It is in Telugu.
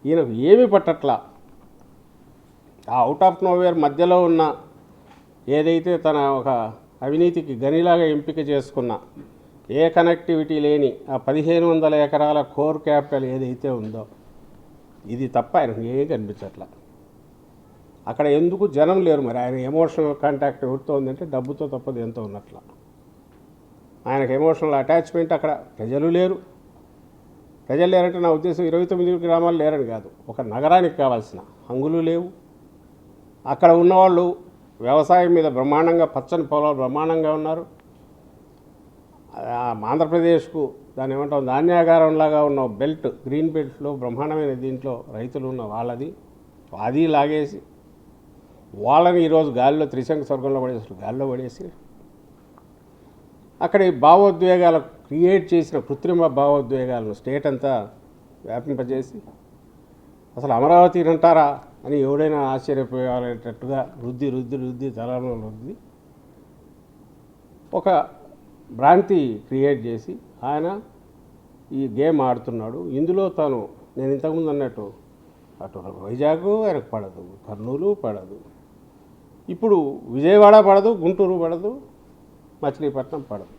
ఈయనకు ఏమీ పట్టట్లా. ఆ అవుట్ ఆఫ్ నోవేర్ మధ్యలో ఉన్న ఏదైతే తన ఒక అవినీతికి గనిలాగా ఎంపిక చేసుకున్న ఏ కనెక్టివిటీ లేని ఆ 1500 ఎకరాల కోర్ క్యాపిటల్ ఏదైతే ఉందో ఇది తప్ప ఆయనకు ఏం కనిపించట్లా. అక్కడ ఎందుకు జనం లేరు, మరి ఆయన ఎమోషనల్ కాంటాక్ట్ ఎవరితో ఉందంటే డబ్బుతో తప్పదు ఎంతో ఉన్నట్ల. ఆయనకు ఎమోషనల్ అటాచ్మెంట్ అక్కడ ప్రజలు లేరు. ప్రజలు లేరంటే నా ఉద్దేశం 29 గ్రామాలు లేరని కాదు, ఒక నగరానికి కావాల్సిన హంగులు లేవు. అక్కడ ఉన్నవాళ్ళు వ్యవసాయం మీద బ్రహ్మాండంగా పచ్చని పొలాలు బ్రహ్మాండంగా ఉన్నారు. ఆంధ్రప్రదేశ్కు దాన్ని ఏమంటాం ధాన్యాగారంలాగా ఉన్న బెల్ట్, గ్రీన్ బెల్ట్లో బ్రహ్మాండమైన దీంట్లో రైతులు ఉన్న వాళ్ళది అది లాగేసి వాళ్ళని ఈరోజు గాలిలో త్రిశంకు స్వర్గంలో పడేసి గాలిలో పడేసి అక్కడ ఈ భావోద్వేగాలు క్రియేట్ చేసిన కృత్రిమ భావోద్వేగాలను స్టేట్ అంతా వ్యాపింపజేసి అసలు అమరావతి అంటారా అని ఎవడైనా ఆశ్చర్యపోయేటట్టుగా రుద్ది రుద్ది రుద్ది తలలో రుద్ది ఒక భ్రాంతి క్రియేట్ చేసి ఆయన ఈ గేమ్ ఆడుతున్నాడు. ఇందులో తాను నేను ఇంతకుముందు అన్నట్టు అటు వైజాగ్ ఆయనకు పడదు, కర్నూలు పడదు, ఇప్పుడు విజయవాడ పడదు, గుంటూరు పడదు, మచిలీపట్నం పడదు.